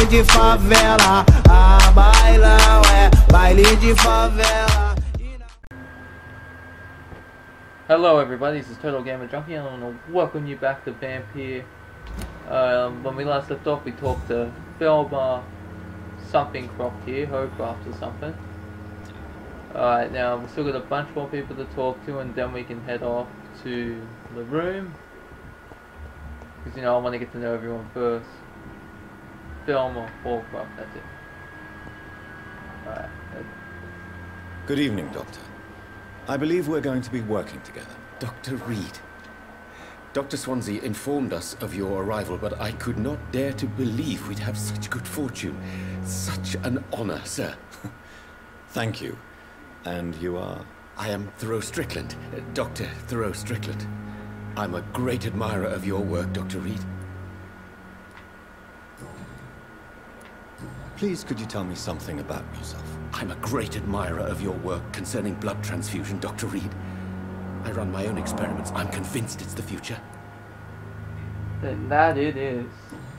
de favela, a bailão é baile de favela. Hello everybody, this is Total Gamer Junkie and I want to welcome you back to VAMPYR. When we last left off we talked to VAMPYR something Croft here, Hocraft or something. Alright, now we've still got a bunch more people to talk to and then we can head off to the room. Because you know, I want to get to know everyone first. VAMPYR or Hocraft, that's it. Alright. Good evening, Doctor. I believe we're going to be working together. Dr. Reed. Dr. Swansea informed us of your arrival, but I could not dare to believe we'd have such good fortune. Such an honor, sir. Thank you. And you are? I am Thoreau Strickland, Dr. Thoreau Strickland. I'm a great admirer of your work, Dr. Reed. Please, could you tell me something about yourself? I'm a great admirer of your work concerning blood transfusion, Dr. Reed. I run my own experiments. I'm convinced it's the future. Then that it is.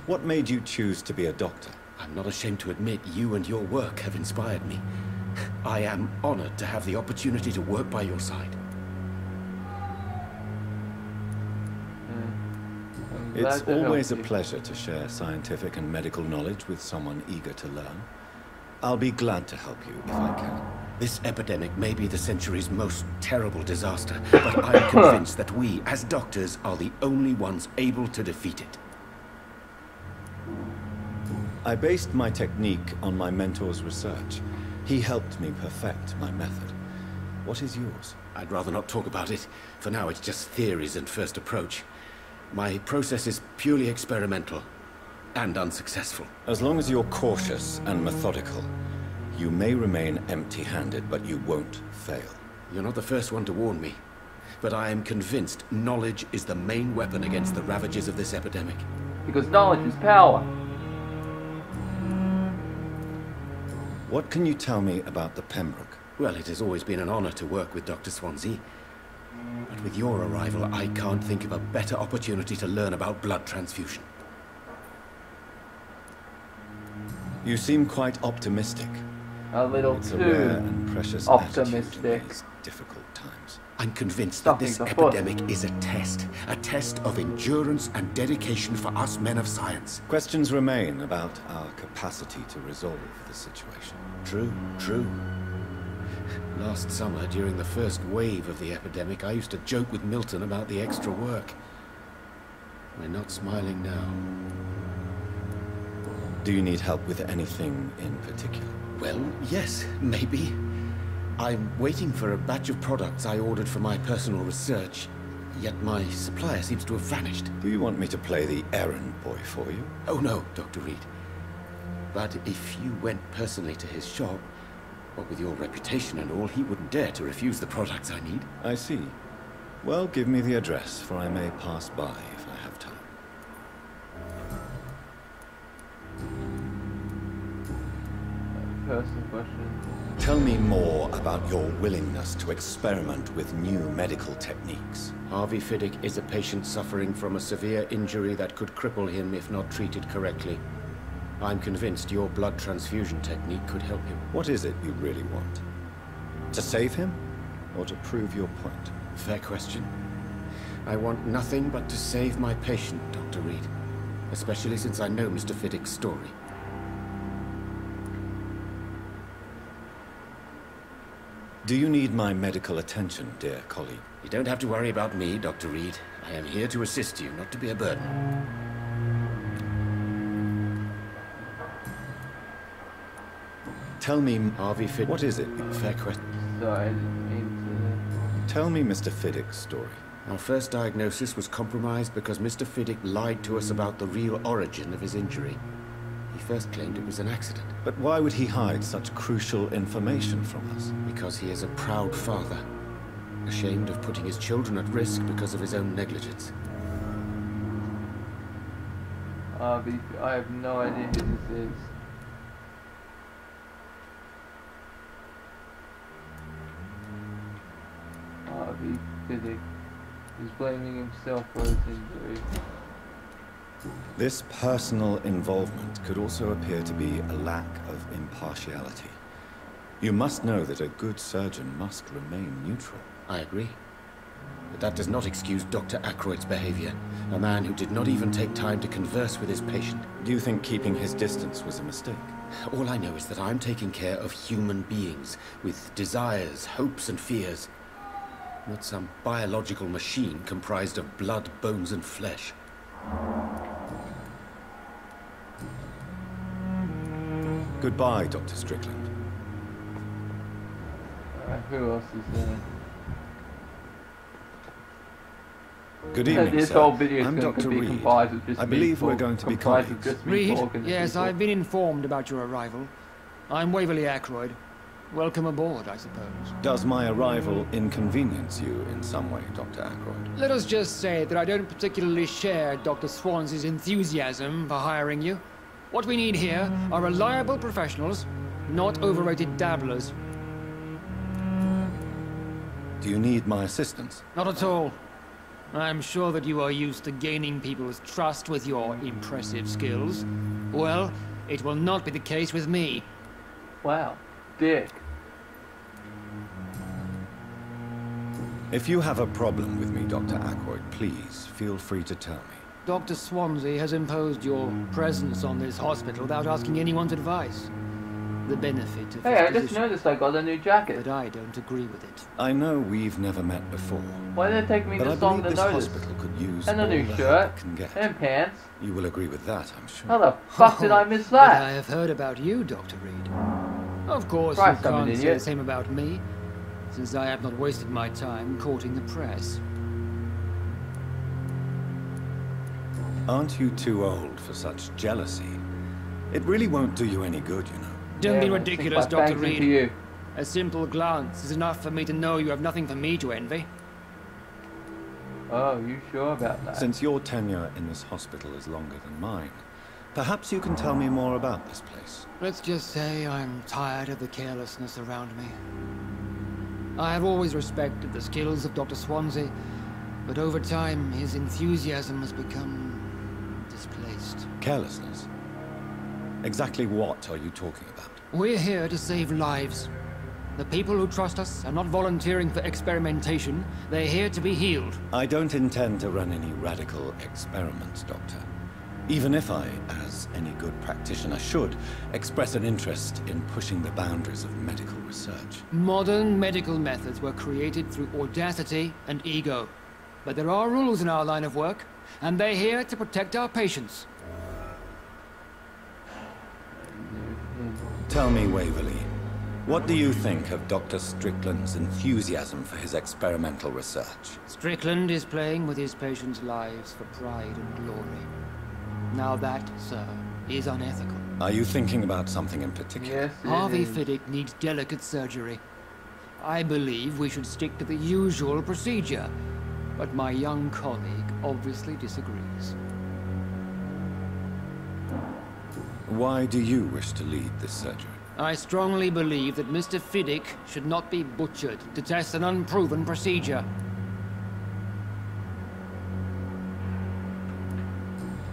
What made you choose to be a doctor? I'm not ashamed to admit you and your work have inspired me. I am honored to have the opportunity to work by your side. It's always a pleasure to share scientific and medical knowledge with someone eager to learn. I'll be glad to help you if I can. This epidemic may be the century's most terrible disaster, but I'm convinced that we, as doctors, are the only ones able to defeat it. I based my technique on my mentor's research. He helped me perfect my method. What is yours? I'd rather not talk about it. For now, it's just theories and first approach. My process is purely experimental and unsuccessful. As long as you're cautious and methodical, you may remain empty-handed, but you won't fail. You're not the first one to warn me, but I am convinced knowledge is the main weapon against the ravages of this epidemic. Because knowledge is power. What can you tell me about the Pembroke? Well, it has always been an honor to work with Dr. Swansea. But with your arrival, I can't think of a better opportunity to learn about blood transfusion. You seem quite optimistic. A little it's too a rare and precious optimistic. In these difficult times. I'm convinced that this epidemic is a test of endurance and dedication for us men of science. Questions remain about our capacity to resolve the situation. True, true. Last summer, during the first wave of the epidemic, I used to joke with Milton about the extra work. We're not smiling now. Do you need help with anything in particular? Well, yes, maybe. I'm waiting for a batch of products I ordered for my personal research, yet my supplier seems to have vanished. Do you want me to play the errand boy for you? Oh no, Dr. Reed. But if you went personally to his shop, what with your reputation and all, he wouldn't dare to refuse the products I need. I see. Well, give me the address, for I may pass by if I have time. Personal question. Tell me more about your willingness to experiment with new medical techniques. Harvey Fiddick is a patient suffering from a severe injury that could cripple him if not treated correctly. I'm convinced your blood transfusion technique could help him. What is it you really want? To save him, or to prove your point? Fair question. I want nothing but to save my patient, Dr. Reed. Especially since I know Mr. Fiddick's story. Do you need my medical attention, dear colleague? You don't have to worry about me, Dr. Reed. I am here to assist you, not to be a burden. Tell me, Harvey Fiddick. What is it? Fair question. Sorry, I didn't mean Tell me Mr. Fiddick's story. Our first diagnosis was compromised because Mr. Fiddick lied to us about the real origin of his injury. He first claimed it was an accident. But why would he hide such crucial information from us? Because he is a proud father, ashamed of putting his children at risk because of his own negligence. I have no idea who this is. Harvey Fiddick is blaming himself for his injury. This personal involvement could also appear to be a lack of impartiality. You must know that a good surgeon must remain neutral. I agree. But that does not excuse Dr. Aykroyd's behavior. A man who did not even take time to converse with his patient. Do you think keeping his distance was a mistake? All I know is that I'm taking care of human beings with desires, hopes, and fears. Not some biological machine comprised of blood, bones, and flesh. Goodbye, Dr. Strickland. Who else is there? Good evening, This sir. whole video is I'm going Dr. to be Reed. comprised of just I me believe we're talk- going to be comprised of colleagues. just me Reed, talking to yes, people. I've been informed about your arrival. I'm Waverly Aykroyd. Welcome aboard, I suppose. Does my arrival inconvenience you in some way, Dr. Aykroyd? Let us just say that I don't particularly share Dr. Swansea's enthusiasm for hiring you. What we need here are reliable professionals, not overrated dabblers. Do you need my assistance? Not at all. I'm sure that you are used to gaining people's trust with your impressive skills. Well, it will not be the case with me. Wow, dick. If you have a problem with me, Dr. Aykroyd, please feel free to tell me. Dr. Swansea has imposed your presence on this hospital without asking anyone's advice. The benefit of Hey, I his just position, noticed I got a new jacket. but I don't agree with it. I know we've never met before, Why did it take me but I this long believe to this notice? hospital could use And a all new the shirt. help it can get. And pants. You will agree with that, I'm sure. How the fuck did I miss But I that? have heard about you, Dr. Reed. Of course, Christ, you I'm an can't say idiot. the same about me, since I have not wasted my time courting the press. Aren't you too old for such jealousy? It really won't do you any good, you know. Don't Yeah, be well, ridiculous, think my Dr. thanks into Reed. you. A simple glance is enough for me to know you have nothing for me to envy. Oh, you sure about that? Since your tenure in this hospital is longer than mine, perhaps you can tell me more about this place. Let's just say I'm tired of the carelessness around me. I have always respected the skills of Dr. Swansea, but over time his enthusiasm has become displaced. Carelessness? Exactly what are you talking about? We're here to save lives. The people who trust us are not volunteering for experimentation. They're here to be healed. I don't intend to run any radical experiments, Doctor. Even if I, as any good practitioner should, express an interest in pushing the boundaries of medical research. Modern medical methods were created through audacity and ego. But there are rules in our line of work, and they're here to protect our patients. Tell me, Waverly, what do you think of Dr. Strickland's enthusiasm for his experimental research? Strickland is playing with his patients' lives for pride and glory. Now that, sir, is unethical. Are you thinking about something in particular? Yes, it Harvey is. Fiddick needs delicate surgery. I believe we should stick to the usual procedure, but my young colleague obviously disagrees. Why do you wish to lead this surgery? I strongly believe that Mr. Fiddick should not be butchered to test an unproven procedure.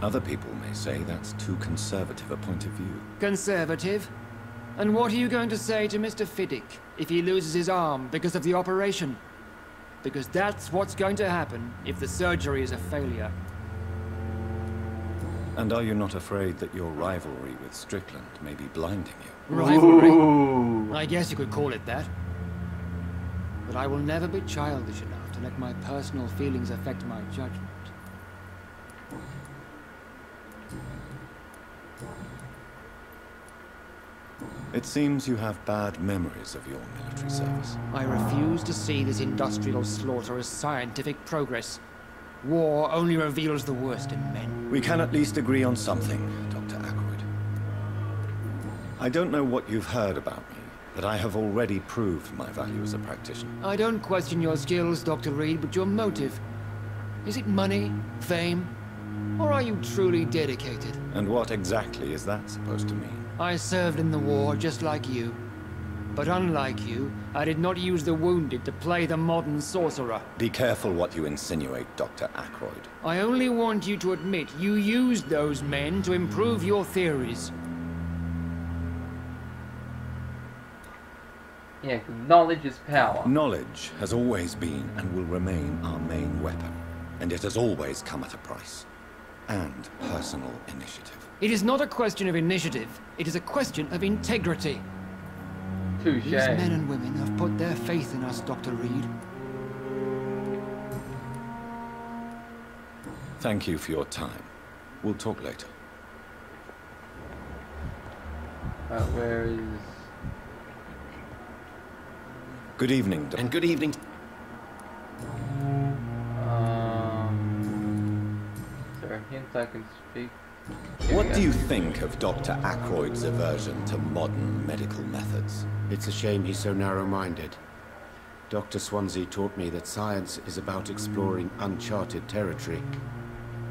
Other people may say that's too conservative a point of view. Conservative? And what are you going to say to Mr. Fiddick if he loses his arm because of the operation? Because that's what's going to happen if the surgery is a failure. And are you not afraid that your rivalry with Strickland may be blinding you? Rivalry? Ooh. I guess you could call it that. But I will never be childish enough to let my personal feelings affect my judgment. It seems you have bad memories of your military service. I refuse to see this industrial slaughter as scientific progress. War only reveals the worst in men. We can at least agree on something, Dr. Aykroyd. I don't know what you've heard about me, but I have already proved my value as a practitioner. I don't question your skills, Dr. Reed, but your motive. Is it money, fame, or are you truly dedicated? And what exactly is that supposed to mean? I served in the war just like you. But unlike you, I did not use the wounded to play the modern sorcerer. Be careful what you insinuate, Dr. Ackroyd. I only want you to admit you used those men to improve your theories. Yeah, 'cause knowledge is power. Knowledge has always been and will remain our main weapon. And it has always come at a price. And personal initiative. It is not a question of initiative. It is a question of integrity. Touche. These men and women have put their faith in us, Dr. Reed. Thank you for your time. We'll talk later. Where is... Good evening, And good evening. Is there a hint I can speak? What do you think of Dr. Ackroyd's aversion to modern medical methods? It's a shame he's so narrow-minded. Dr. Swansea taught me that science is about exploring uncharted territory.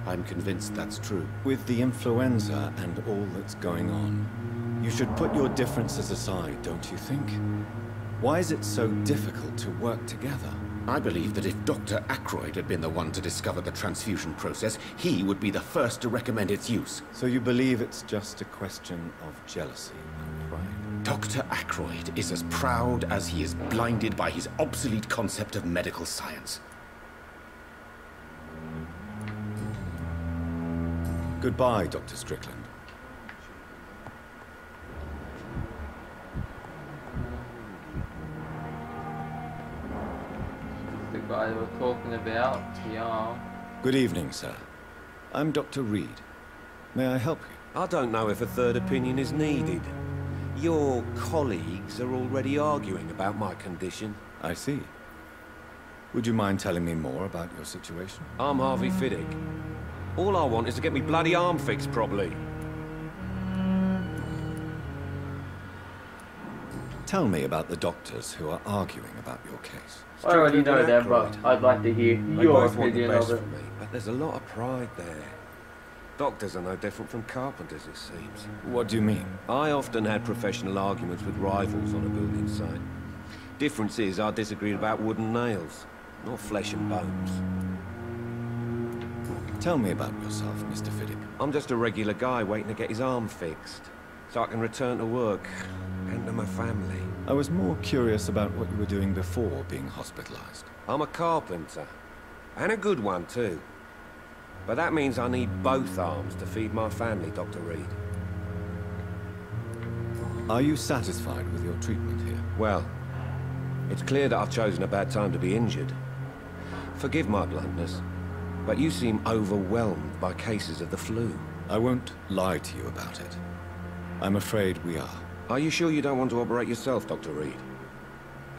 I'm convinced that's true. With the influenza and all that's going on, you should put your differences aside, don't you think? Why is it so difficult to work together? I believe that if Dr. Ackroyd had been the one to discover the transfusion process, he would be the first to recommend its use. So you believe it's just a question of jealousy and pride? Dr. Ackroyd is as proud as he is blinded by his obsolete concept of medical science. Goodbye, Dr. Strickland. The guy they were talking about, yeah. Good evening, sir. I'm Dr. Reed. May I help you? I don't know if a third opinion is needed. Your colleagues are already arguing about my condition. I see. Would you mind telling me more about your situation? I'm Harvey Fiddick. All I want is to get me bloody arm fixed properly. Tell me about the doctors who are arguing about your case. I already know that, but I'd like to hear They your both want the opinion best of it. for me, but there's a lot of pride there. Doctors are no different from carpenters, it seems. What do you mean? I often had professional arguments with rivals on a building site. Difference is I disagreed about wooden nails, not flesh and bones. Tell me about yourself, Mr. Fiddick. I'm just a regular guy waiting to get his arm fixed, so I can return to work and to my family. I was more curious about what you were doing before being hospitalized. I'm a carpenter, and a good one too. But that means I need both arms to feed my family, Dr. Reed. Are you satisfied with your treatment here? Well, it's clear that I've chosen a bad time to be injured. Forgive my bluntness, but you seem overwhelmed by cases of the flu. I won't lie to you about it. I'm afraid we are. Are you sure you don't want to operate yourself, Dr. Reed?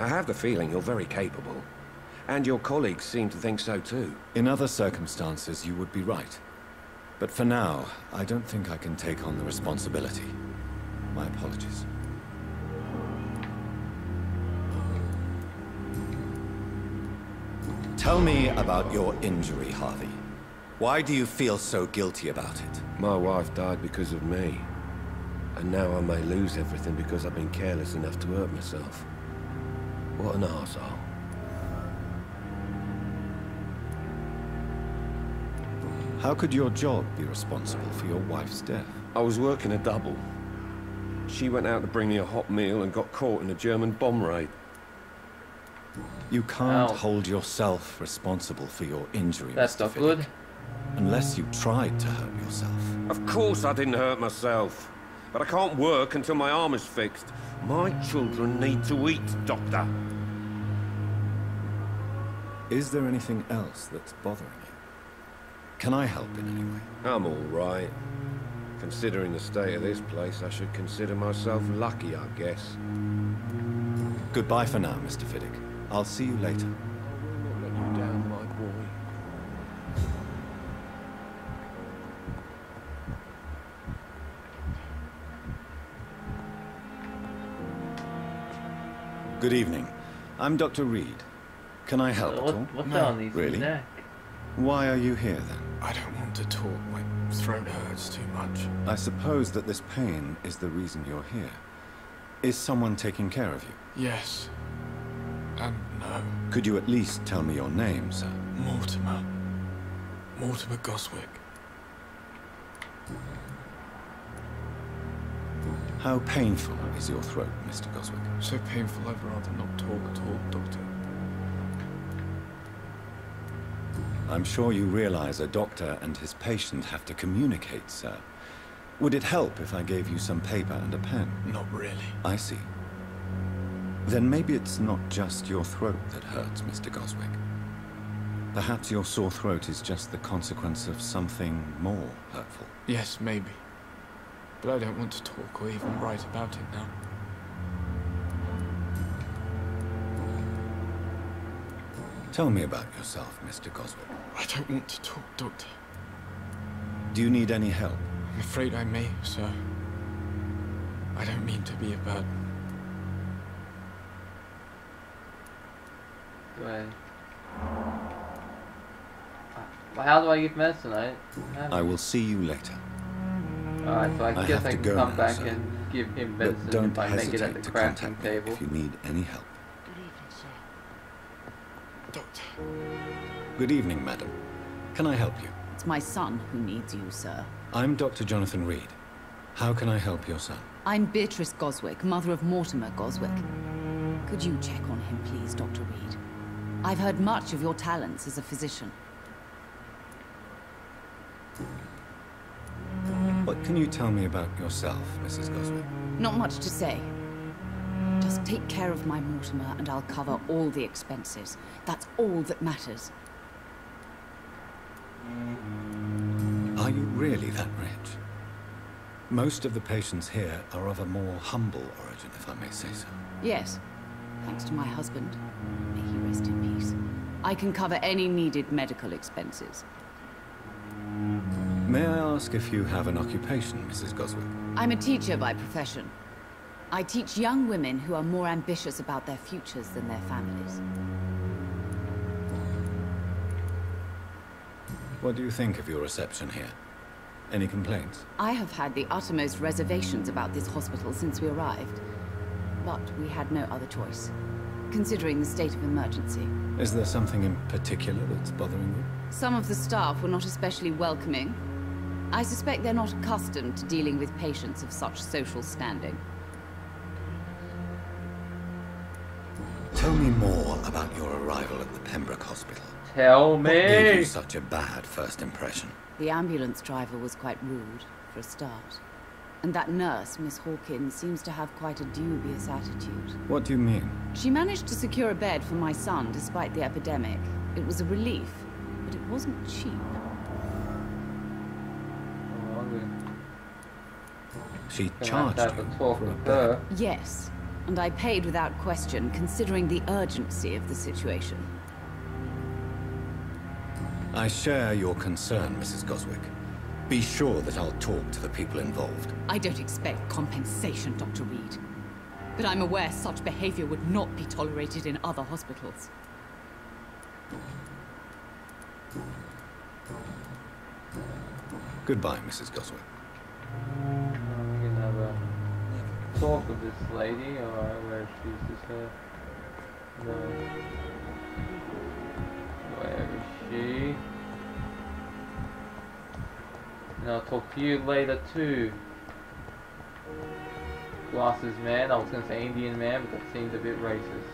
I have the feeling you're very capable. And your colleagues seem to think so too. In other circumstances, you would be right. But for now, I don't think I can take on the responsibility. My apologies. Tell me about your injury, Harvey. Why do you feel so guilty about it? My wife died because of me. And now I may lose everything because I've been careless enough to hurt myself. What an arsehole. How could your job be responsible for your wife's death? I was working a double. She went out to bring me a hot meal and got caught in a German bomb raid. You can't Ow. hold yourself responsible for your injury, That's Mr. not Fiddick, good. unless you tried to hurt yourself. Of course I didn't hurt myself. But I can't work until my arm is fixed. My children need to eat, Doctor. Is there anything else that's bothering you? Can I help in any way? I'm all right. Considering the state of this place, I should consider myself lucky, I guess. Goodbye for now, Mr. Fiddick. I'll see you later. Not let you down, my boy. Good evening. I'm Dr. Reed. Can I help at all? What's on his Really? neck? Why are you here then? I don't want to talk. My throat hurts too much. I suppose that this pain is the reason you're here. Is someone taking care of you? Yes. And no. Could you at least tell me your name, sir? Mortimer. Mortimer Goswick. How painful is your throat, Mr. Goswick? So painful I'd rather not talk at all, Doctor. I'm sure you realize a doctor and his patient have to communicate, sir. Would it help if I gave you some paper and a pen? Not really. I see. Then maybe it's not just your throat that hurts, Mr. Goswick. Perhaps your sore throat is just the consequence of something more hurtful. Yes, maybe. But I don't want to talk or even write about it now. Tell me about yourself, Mr. Goswick. I don't want to talk, Doctor. Do you need any help? I'm afraid I may, sir. I don't mean to be a burden. How do I give medicine? I will see you later. Alright, so I guess I can come back sir. and give him But medicine don't if I make it at hesitate the to crafting contact me table. if you need any help. Good evening, sir. Doctor. Good evening, madam. Can I help you? It's my son who needs you, sir. I'm Dr. Jonathan Reed. How can I help your son? I'm Beatrice Goswick, mother of Mortimer Goswick. Could you check on him, please, Dr. Reed? I've heard much of your talents as a physician. What can you tell me about yourself, Mrs. Goswick? Not much to say. Just take care of my Mortimer and I'll cover all the expenses. That's all that matters. Are you really that rich? Most of the patients here are of a more humble origin, if I may say so. Yes, thanks to my husband. May he rest in peace. I can cover any needed medical expenses. May I ask if you have an occupation, Mrs. Goswick? I'm a teacher by profession. I teach young women who are more ambitious about their futures than their families. What do you think of your reception here? Any complaints? I have had the uttermost reservations about this hospital since we arrived. But we had no other choice, considering the state of emergency. Is there something in particular that's bothering you? Some of the staff were not especially welcoming. I suspect they're not accustomed to dealing with patients of such social standing. Tell me more about your arrival at the Pembroke Hospital. Tell What gave me! you such a bad first impression? The ambulance driver was quite rude, for a start. And that nurse, Miss Hawkins, seems to have quite a dubious attitude. What do you mean? She managed to secure a bed for my son despite the epidemic. It was a relief, but it wasn't cheap. She Can I charged have you a talk for a with bed. her? Yes, and I paid without question, considering the urgency of the situation. I share your concern, Mrs. Goswick. Be sure that I'll talk to the people involved. I don't expect compensation, Dr. Reed. But I'm aware such behavior would not be tolerated in other hospitals. Goodbye, Mrs. Goswick. I'm gonna have a talk with this lady, or where she's just her. No. Where is she? And I'll talk to you later too. Glasses man, I was gonna say Indian man, but that seems a bit racist.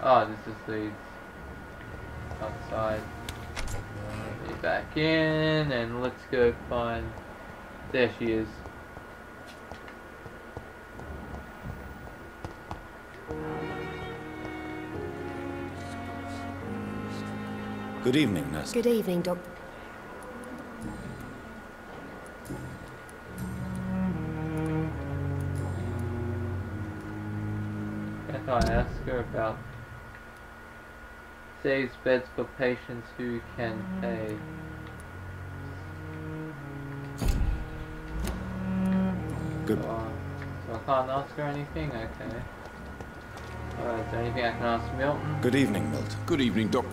Oh, this is the outside. Let me back in and let's go find. There she is. Good evening, nurse. Good evening, Doctor. If I ask her about saves beds for patients who can pay. Good. So I can't ask her anything? Okay. Alright, is there anything I can ask Milton? Good evening, Milton. Good evening, Doc.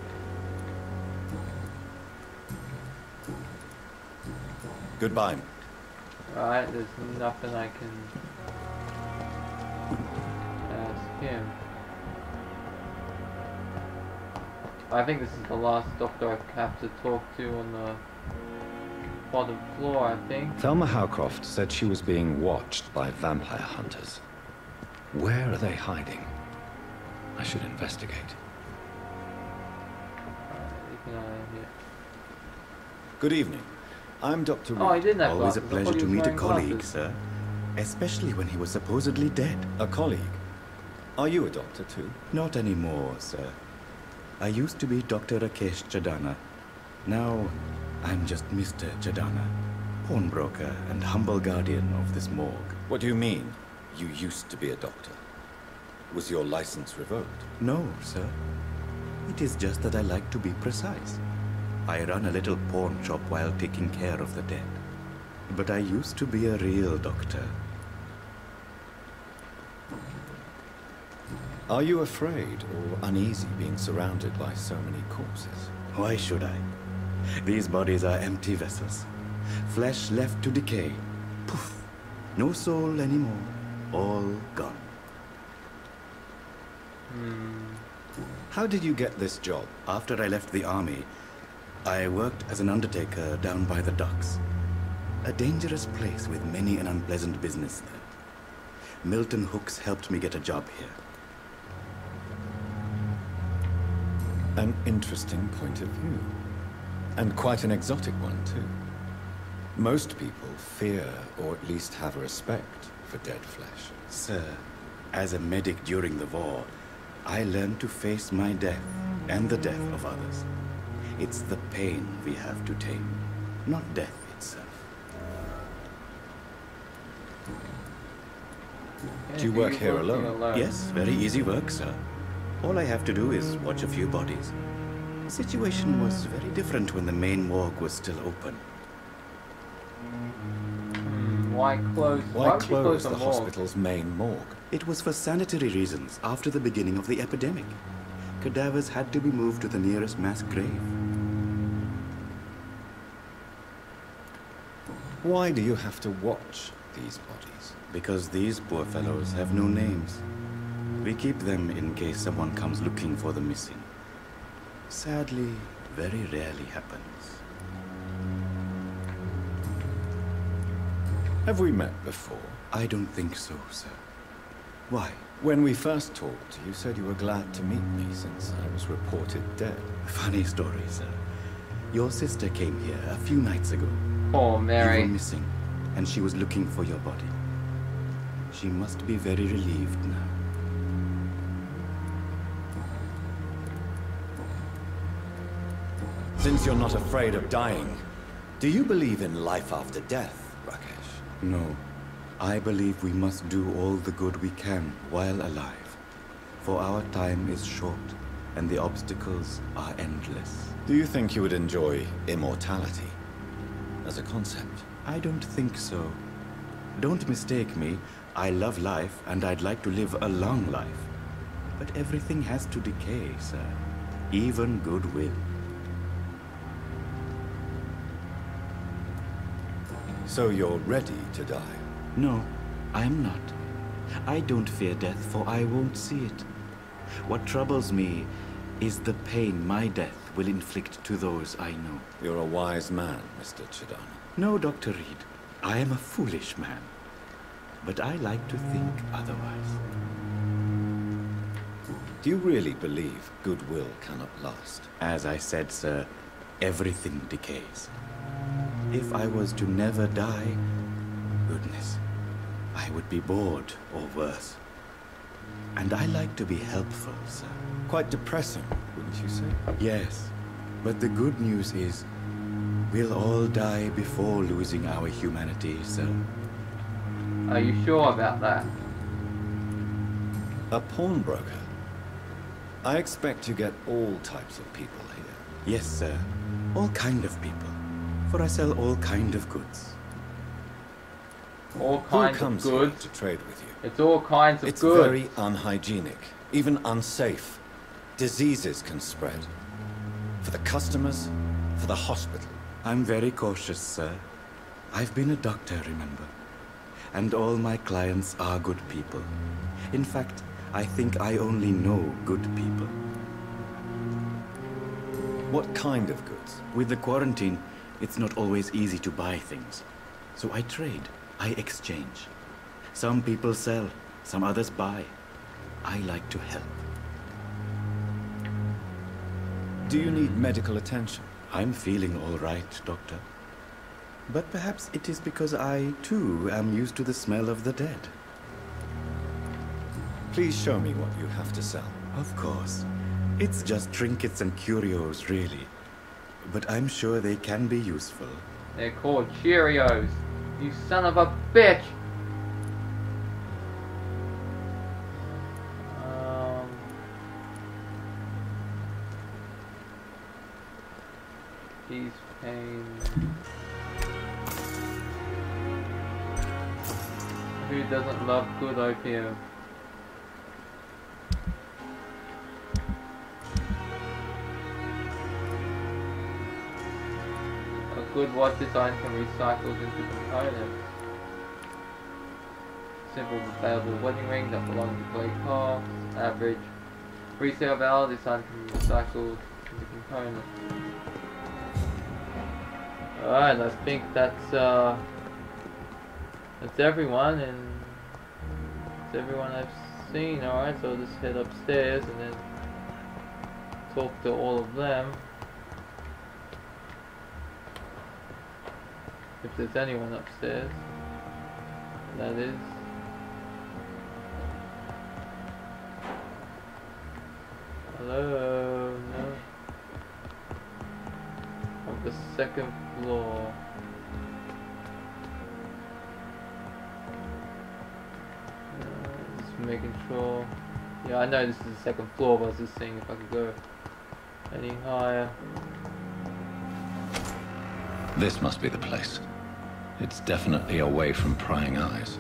Goodbye. Right, there's nothing I can ask him. I think this is the last doctor I have to talk to on the bottom floor, I think. Thelma Howcroft said she was being watched by vampire hunters. Where are they hiding? I should investigate. Good evening. I'm Dr. Reed. Oh, I didn't have Always a glasses. I thought pleasure he to was meet a wearing colleague, glasses. sir. Especially when he was supposedly dead. A colleague? Are you a doctor too? Not anymore, sir. I used to be Dr. Rakesh Chadana. Now, I'm just Mr. Chadana, pawnbroker and humble guardian of this morgue. What do you mean, you used to be a doctor? Was your license revoked? No, sir. It is just that I like to be precise. I run a little pawn shop while taking care of the dead. But I used to be a real doctor. Are you afraid or uneasy being surrounded by so many corpses? Why should I? These bodies are empty vessels. Flesh left to decay. Poof. No soul anymore. All gone. How did you get this job? After I left the army, I worked as an undertaker down by the docks. A dangerous place with many an unpleasant business there. Milton Hooks helped me get a job here. An interesting point of view. And quite an exotic one, too. Most people fear, or at least have a respect, for dead flesh. Sir, as a medic during the war, I learned to face my death and the death of others. It's the pain we have to tame, not death itself. Do you work here alone? Yes, very easy work, sir. All I have to do is watch a few bodies. The situation was very different when the main morgue was still open. Why close? Why would you close the morgue? hospital's main morgue? It was for sanitary reasons after the beginning of the epidemic. Cadavers had to be moved to the nearest mass grave. Why do you have to watch these bodies? Because these poor fellows have no names. We keep them in case someone comes looking for the missing. Sadly, very rarely happens. Have we met before? I don't think so, sir. Why? When we first talked, you said you were glad to meet me since I was reported dead. Funny story, sir. Your sister came here a few nights ago. Oh, You Mary. were missing, and she was looking for your body. She must be very relieved now. Since you're not afraid of dying, do you believe in life after death, Rakesh? No. I believe we must do all the good we can while alive. For our time is short, and the obstacles are endless. Do you think you would enjoy immortality as a concept? I don't think so. Don't mistake me. I love life, and I'd like to live a long life. But everything has to decay, sir. Even goodwill. So you're ready to die? No, I'm not. I don't fear death, for I won't see it. What troubles me is the pain my death will inflict to those I know. You're a wise man, Mr. Chidana. No, Dr. Reed. I am a foolish man. But I like to think otherwise. Do you really believe goodwill cannot last? As I said, sir, everything decays. If I was to never die, goodness, I would be bored or worse. And I like to be helpful, sir. Quite depressing, wouldn't you say? Yes, but the good news is, we'll all die before losing our humanity, sir. Are you sure about that? A pawnbroker? I expect you get all types of people here. Yes, sir. All kind of people. For I sell all kind of goods. All Who kinds of comes here goods. to trade with you? It's all kinds of It's goods. very unhygienic, even unsafe. Diseases can spread. For the customers, for the hospital. I'm very cautious, sir. I've been a doctor, remember? And all my clients are good people. In fact, I think I only know good people. What kind of goods? With the quarantine, it's not always easy to buy things. So I trade, I exchange. Some people sell, some others buy. I like to help. Do you need medical attention? I'm feeling all right, Doctor. But perhaps it is because I, too, am used to the smell of the dead. Please show me what you have to sell. Of course. It's just trinkets and curios, really. But I'm sure they can be useful. They're called Cheerios. You son of a bitch! He's pain. Who doesn't love good opium? A good watch design can be recycled into components. Simple available wedding ring that belongs to Blake Park. Average. Resale valve design can be recycled into components. Alright, I think that's everyone, and it's everyone I've seen. Alright, so I'll just head upstairs and then talk to all of them. If there's anyone upstairs, that is. Hello? No. Of the second floor. Just making sure. Yeah, I know this is the second floor, but I was just seeing if I could go any higher. This must be the place. It's definitely away from prying eyes.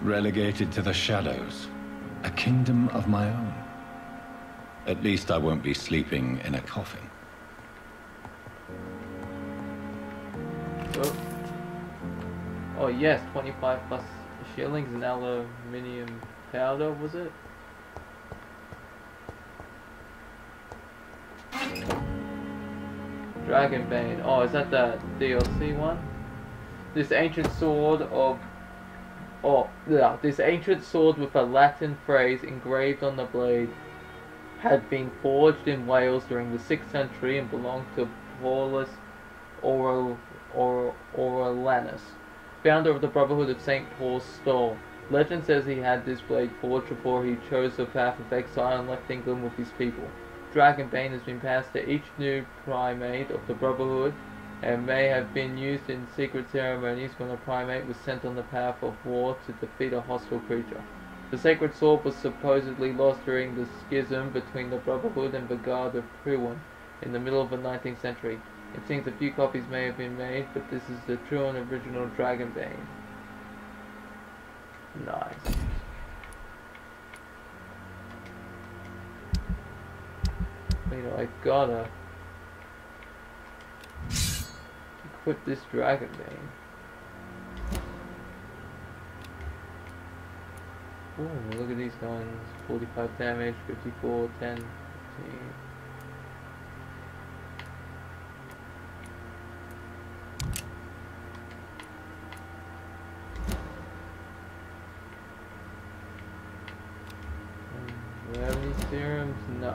Relegated to the shadows. A kingdom of my own. At least I won't be sleeping in a coffin. Oh, oh yes, 25 plus shillings and aluminium powder, was it? Dragonbane. Oh, is that the DLC one? This ancient sword of... Oh, yeah. This ancient sword with a Latin phrase engraved on the blade had been forged in Wales during the 6th century and belonged to Paulus Orlanus, founder of the Brotherhood of St. Paul's Stole. Legend says he had this blade forged before he chose the path of exile and left England with his people. Dragonbane has been passed to each new primate of the Brotherhood and may have been used in secret ceremonies when a primate was sent on the path of war to defeat a hostile creature. The sacred sword was supposedly lost during the schism between the Brotherhood and the Guard of Pruin in the middle of the 19th century. It seems a few copies may have been made, but this is the true and original Dragonbane. Nice. You know, I gotta equip this Dragonbane. Ooh, look at these guns. 45 damage, 54, 10, 15. Do we have any serums? No.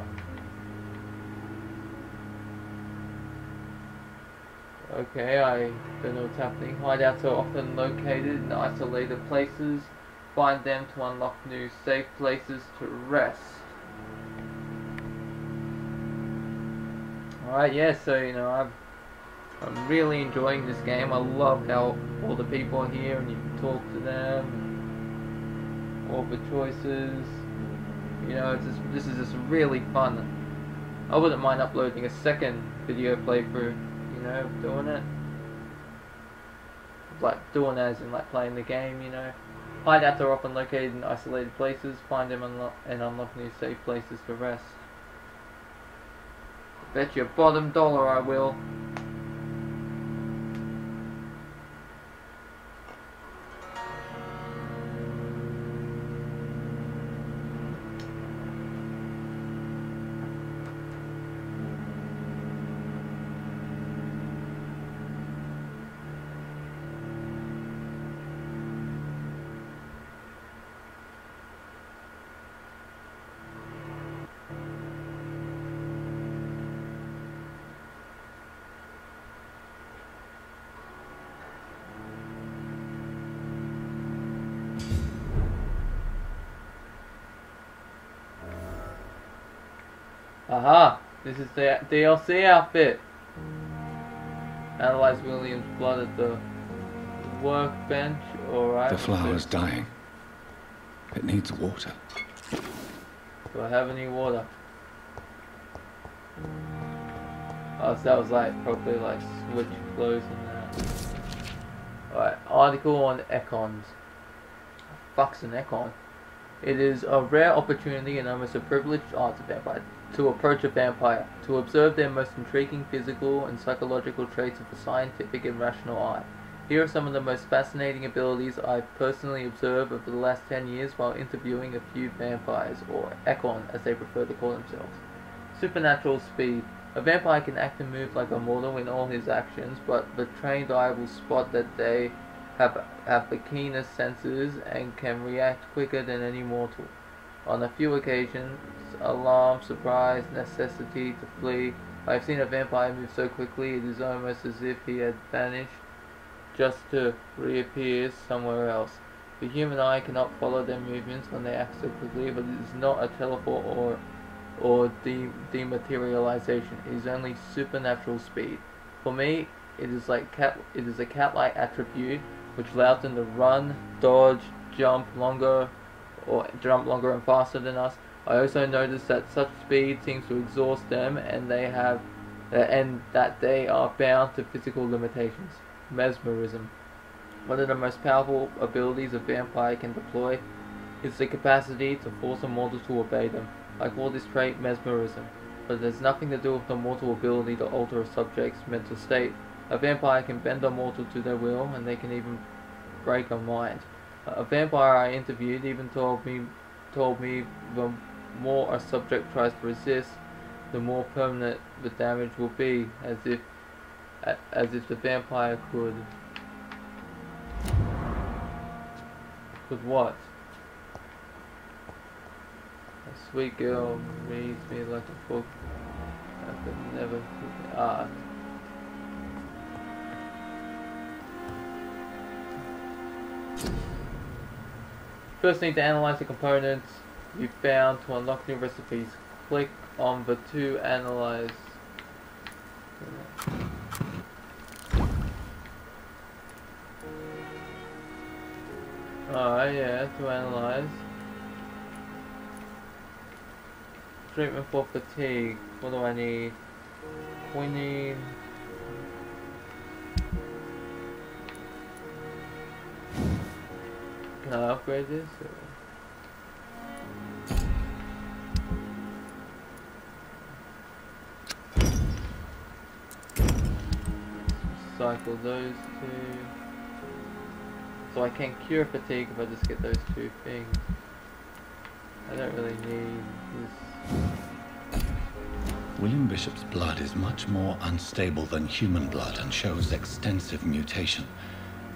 Okay, I don't know what's happening. Hideouts are often located in isolated places. Find them to unlock new safe places to rest. Alright, yeah, so you know, I'm really enjoying this game. I love how all the people are here and you can talk to them. All the choices. You know, this is just really fun. I wouldn't mind uploading a second video playthrough, you know, doing it. Like, doing it as in like playing the game, you know. Hideouts are often located in isolated places. Find them and unlock new safe places to rest. Bet your bottom dollar I will. Aha! This is the DLC outfit. Analyze William's blood at the workbench. Alright. The flower's dying. It needs water. Do I have any water? Oh, so that was like probably like switch clothes and that. Alright, article on econs. Fuck's an econ. It is a rare opportunity and almost a privileged art to approach a vampire, to observe their most intriguing physical and psychological traits of a scientific and rational eye. Here are some of the most fascinating abilities I've personally observed over the last 10 years while interviewing a few vampires, or econ as they prefer to call themselves. Supernatural speed. A vampire can act and move like a mortal in all his actions, but the trained eye will spot that they have the keenest senses and can react quicker than any mortal. On a few occasions, alarm, surprise, necessity to flee. I have seen a vampire move so quickly it is almost as if he had vanished, just to reappear somewhere else. The human eye cannot follow their movements when they act so quickly, but it is not a teleport or dematerialization. It is only supernatural speed. For me, it is a cat-like attribute which allows them to run, dodge, jump longer and faster than us. I also noticed that such speed seems to exhaust them, and that they are bound to physical limitations. Mesmerism. One of the most powerful abilities a vampire can deploy is the capacity to force a mortal to obey them. I call this trait mesmerism, but it has nothing to do with the mortal ability to alter a subject's mental state. A vampire can bend a mortal to their will, and they can even break a mind. A vampire I interviewed even told me the more a subject tries to resist, the more permanent the damage will be, as if the vampire could what? A sweet girl reads me like a book. I could never. First, need to analyze the components you found to unlock new recipes. Click on the to analyze. Yeah, to analyze. Treatment for fatigue. What do I need? Quinine. Can I upgrade this? Cycle those two. So I can cure fatigue if I just get those two things. I don't really need this. William Bishop's blood is much more unstable than human blood and shows extensive mutation.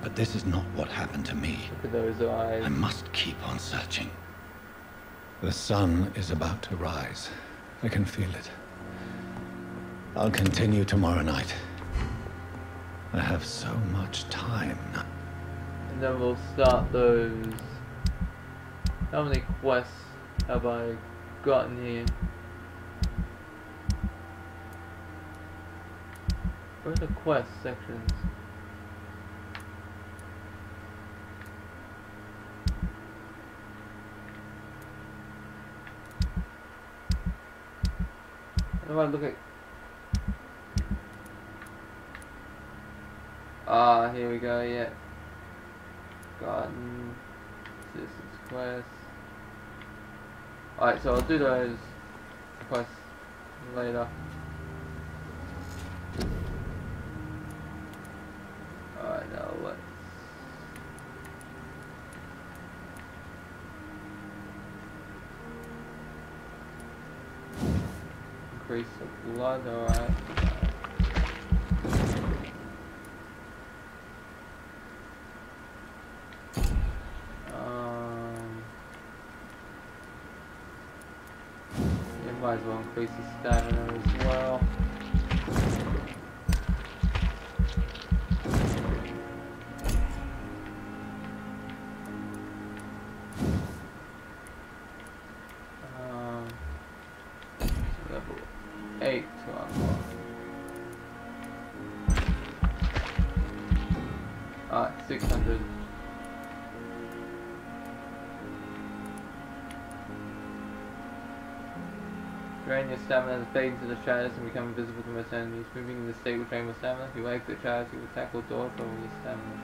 But this is not what happened to me. Look at those eyes. I must keep on searching. The sun is about to rise. I can feel it. I'll continue tomorrow night. I have so much time now. And then we'll start those. How many quests have I gotten here? Where are the quest sections? How do I look at? Here we go, yeah. Garden, citizens quest. Alright, so I'll do those quests later. Alright, now let's increase the blood, alright. Might as well increase the stamina as well. Level Drain your stamina and fade into the shadows and become invisible to most enemies. Moving in this state will drain your stamina. If you exit shadows, you will attack or dodge over your stamina.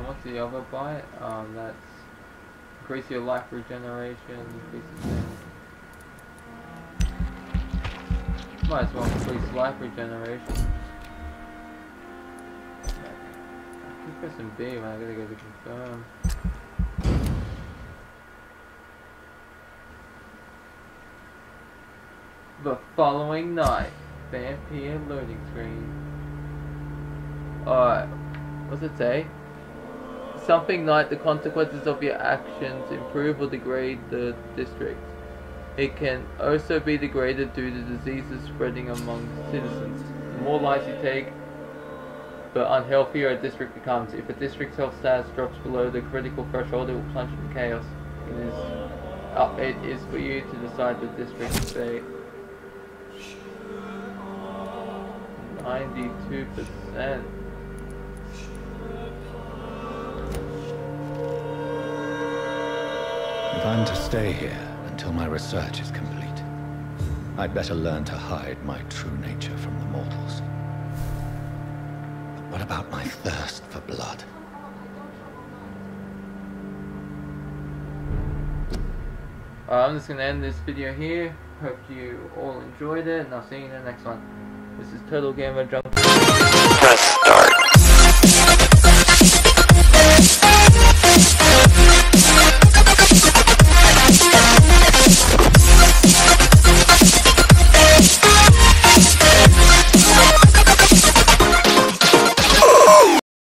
What's the other bite? That's increase your life regeneration, increases damage. Might as well increase life regeneration. Keep pressing B, man. I gotta go to confirm. The following night, Vampire loading screen. Alright, what's it say? Something like the consequences of your actions improve or degrade the district. It can also be degraded due to diseases spreading among citizens. The more lives you take, the unhealthier a district becomes. If a district's health status drops below the critical threshold, it will plunge into chaos. It is for you to decide the district's fate. 92%. If I'm to stay here until my research is complete, I'd better learn to hide my true nature from the mortals. But what about my thirst for blood? I'm just going to end this video here. Hope you all enjoyed it, and I'll see you in the next one. This is Turtle Gamer Junkie.